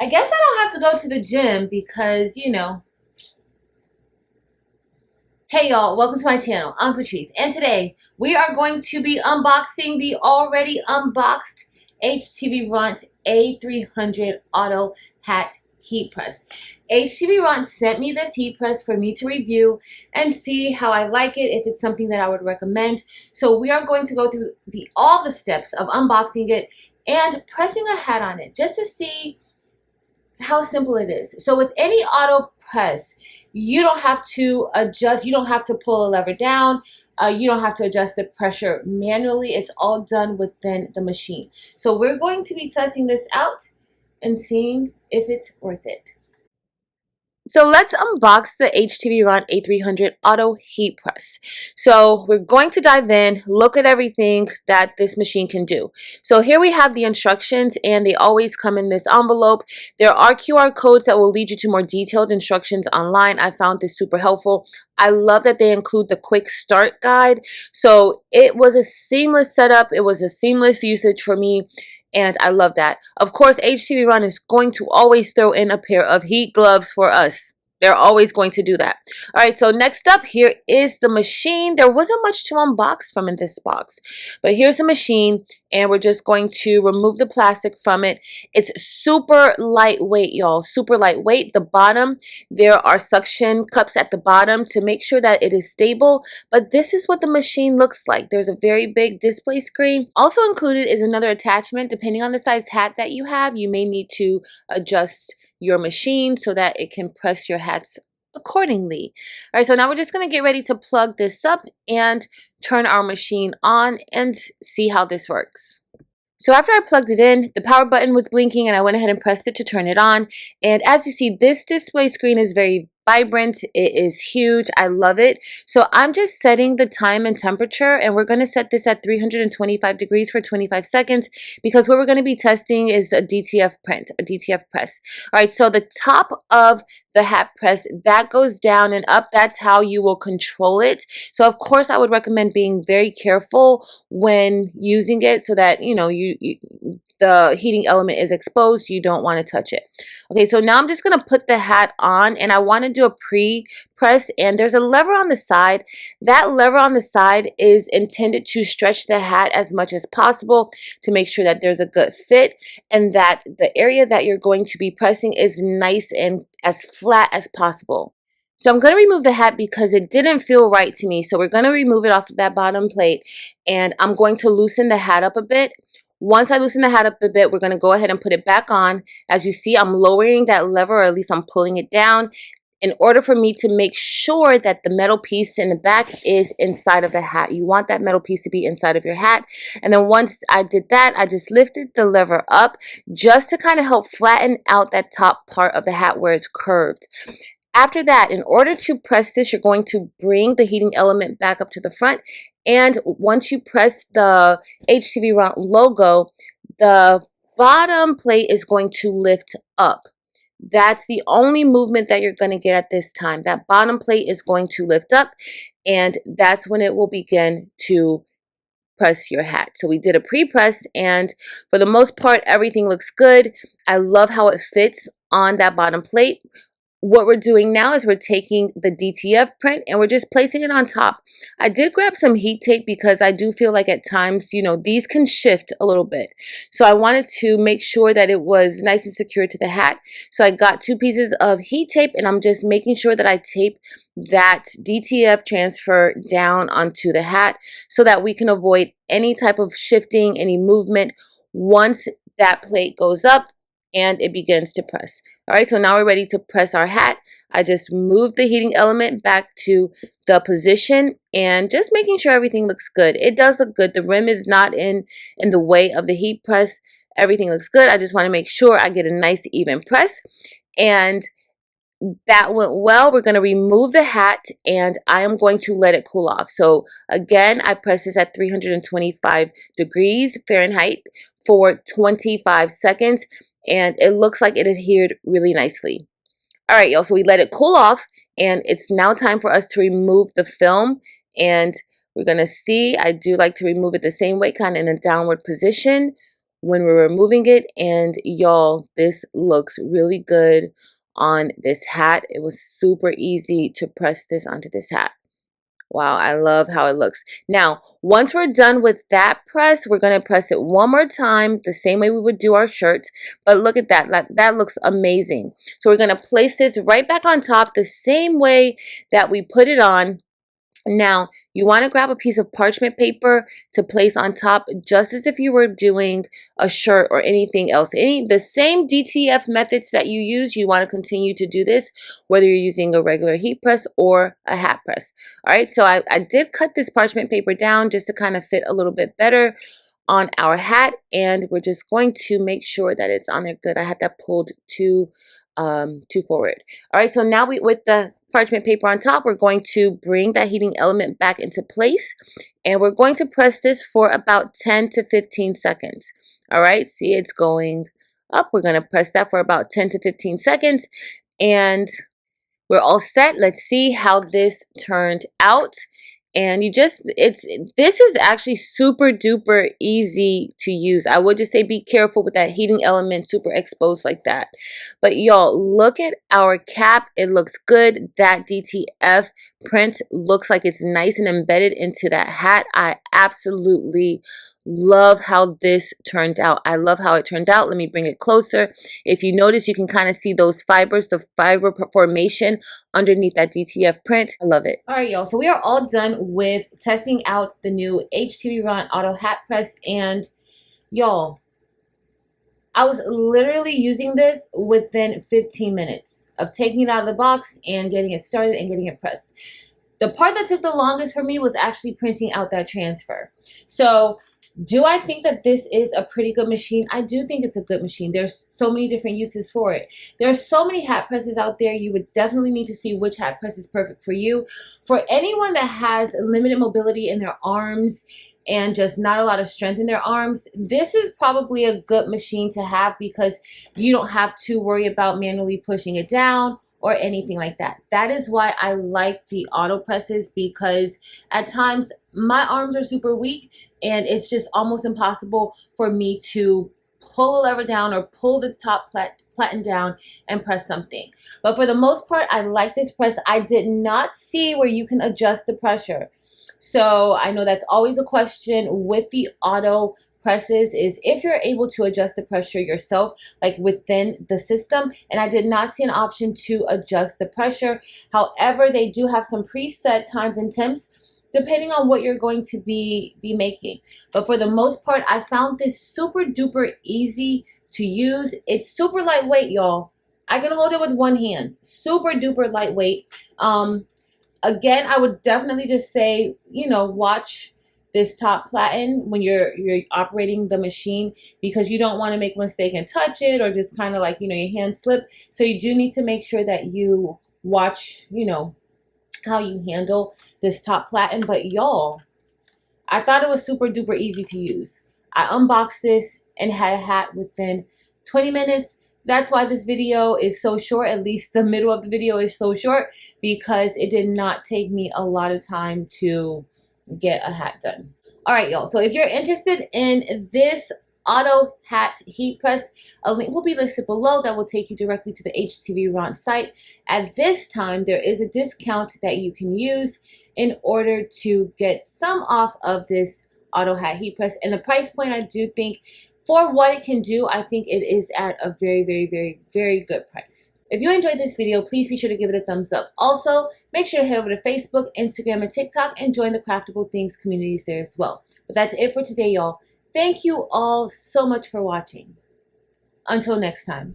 I guess I don't have to go to the gym because, Hey y'all, welcome to my channel. I'm Patrice, and today we are going to be unboxing the already unboxed Htvront A300 Auto Hat Heat Press. Htvront sent me this heat press for me to review and see how I like it, if it's something that I would recommend. So we are going to go through all the steps of unboxing it and pressing a hat on it just to see how simple it is. So with any auto press, you don't have to adjust, you don't have to pull a lever down, you don't have to adjust the pressure manually. It's all done within the machine. So we're going to be testing this out and seeing if it's worth it. So let's unbox the Htvront A300 Auto Heat Press. So we're going to dive in, look at everything that this machine can do. So here we have the instructions, and they always come in this envelope. There are QR codes that will lead you to more detailed instructions online. I found this super helpful. I love that they include the quick start guide. So it was a seamless setup. It was a seamless usage for me. And I love that. Of course, Htvront is going to always throw in a pair of heat gloves for us. They're always going to do that. All right, so next up here is the machine. There wasn't much to unbox from in this box, but here's the machine, and we're just going to remove the plastic from it. It's super lightweight, y'all, super lightweight. The bottom, there are suction cups at the bottom to make sure that it is stable, but this is what the machine looks like. There's a very big display screen. Also included is another attachment. Depending on the size hat that you have, you may need to adjust your machine so that it can press your hats accordingly. All right, so now we're just going to get ready to plug this up and turn our machine on and see how this works. So after I plugged it in, the power button was blinking and I went ahead and pressed it to turn it on. And as you see, this display screen is very vibrant. It is huge. I love it. So I'm just setting the time and temperature, and we're going to set this at 325 degrees for 25 seconds because what we're going to be testing is a DTF print, a DTF press. All right, so the top of the hat press, that goes down and up. That's how you will control it. So of course, I would recommend being very careful when using it so that, the heating element is exposed. You don't want to touch it. Okay, so now I'm just going to put the hat on, and I want to do a pre-press, and there's a lever on the side. That lever on the side is intended to stretch the hat as much as possible to make sure that there's a good fit and that the area that you're going to be pressing is nice and as flat as possible. So I'm going to remove the hat because it didn't feel right to me. So we're going to remove it off of that bottom plate, and I'm going to loosen the hat up a bit. Once I loosen the hat up a bit, we're going to go ahead and put it back on. As you see, I'm lowering that lever, or at least I'm pulling it down in order for me to make sure that the metal piece in the back is inside of the hat. You want that metal piece to be inside of your hat. And then once I did that, I just lifted the lever up just to kind of help flatten out that top part of the hat where it's curved. After that, in order to press this, you're going to bring the heating element back up to the front. And once you press the Htvront logo, the bottom plate is going to lift up. That's the only movement that you're going to get at this time. That bottom plate is going to lift up, and that's when it will begin to press your hat. So we did a pre-press, and for the most part, everything looks good. I love how it fits on that bottom plate. What we're doing now is we're taking the DTF print and we're just placing it on top. I did grab some heat tape because I do feel like at times, these can shift a little bit. So I wanted to make sure that it was nice and secure to the hat. So I got 2 pieces of heat tape, and I'm just making sure that I tape that DTF transfer down onto the hat so that we can avoid any type of shifting, any movement once that plate goes up and it begins to press. All right, so now we're ready to press our hat. I just moved the heating element back to the position and just making sure everything looks good. It does look good. The rim is not in the way of the heat press. Everything looks good. I just want to make sure I get a nice even press, and that went well. We're going to remove the hat, and I am going to let it cool off. So again, I press this at 325 degrees Fahrenheit for 25 seconds. And it looks like it adhered really nicely. All right, y'all, so we let it cool off, and it's now time for us to remove the film. And we're going to see, I do like to remove it the same way, kind of in a downward position. when we're removing it. And y'all, this looks really good on this hat. It was super easy to press this onto this hat. Wow, I love how it looks. Now, once we're done with that press, we're going to press it one more time, the same way we would do our shirts. But look at that. That looks amazing. So we're going to place this right back on top the same way that we put it on. Now, you want to grab a piece of parchment paper to place on top, just as if you were doing a shirt or anything else. The same DTF methods that you use, you want to continue to do this, whether you're using a regular heat press or a hat press. All right, so I did cut this parchment paper down just to kind of fit a little bit better on our hat, and we're just going to make sure that it's on there good. I had that pulled too forward. All right, so now with the parchment paper on top, we're going to bring that heating element back into place, and we're going to press this for about 10 to 15 seconds. All right, see, it's going up. We're going to press that for about 10 to 15 seconds, and we're all set. Let's see how this turned out. And this is actually super duper easy to use. I would just say be careful with that heating element super exposed like that. But y'all, look at our cap. It looks good. That DTF print looks like it's nice and embedded into that hat. I absolutely love how this turned out. I love how it turned out. Let me bring it closer. If you notice, you can kind of see those fibers, the fiber formation underneath that DTF print. I love it. All right, y'all. So we are all done with testing out the new Htvront Auto Hat Press. And y'all, I was literally using this within 15 minutes of taking it out of the box and getting it started and getting it pressed. The part that took the longest for me was actually printing out that transfer. So do I think that this is a pretty good machine? I do think it's a good machine. There's so many different uses for it. There are so many hat presses out there. You would definitely need to see which hat press is perfect for you. For anyone that has limited mobility in their arms and just not a lot of strength in their arms, this is probably a good machine to have because you don't have to worry about manually pushing it down or anything like that. That is why I like the auto presses, because at times my arms are super weak and it's just almost impossible for me to pull a lever down or pull the top platen down and press something. But for the most part, I like this press. I did not see where you can adjust the pressure. So I know that's always a question with the auto presses, is if you're able to adjust the pressure yourself, like within the system. And I did not see an option to adjust the pressure. However, they do have some preset times and temps depending on what you're going to be making. But for the most part, I found this super duper easy to use. It's super lightweight, y'all. I can hold it with one hand. Super duper lightweight. Again, I would definitely just say, watch this top platen when you're operating the machine, because you don't want to make a mistake and touch it or just kind of like, your hand slip. So you do need to make sure that you watch, how you handle this top platen. But y'all, I thought it was super duper easy to use. I unboxed this and had a hat within 20 minutes. That's why this video is so short. At least the middle of the video is so short, because it did not take me a lot of time to get a hat done. All right, y'all. So if you're interested in this auto hat heat press, a link will be listed below that will take you directly to the Htvront site. At this time, there is a discount that you can use in order to get some off of this auto hat heat press. And the price point, I do think, for what it can do, I think it is at a very, very, very, very good price. If you enjoyed this video, please be sure to give it a thumbs up. Also, make sure to head over to Facebook, Instagram, and TikTok and join the Craftable Things communities there as well. But that's it for today, y'all. Thank you all so much for watching. Until next time.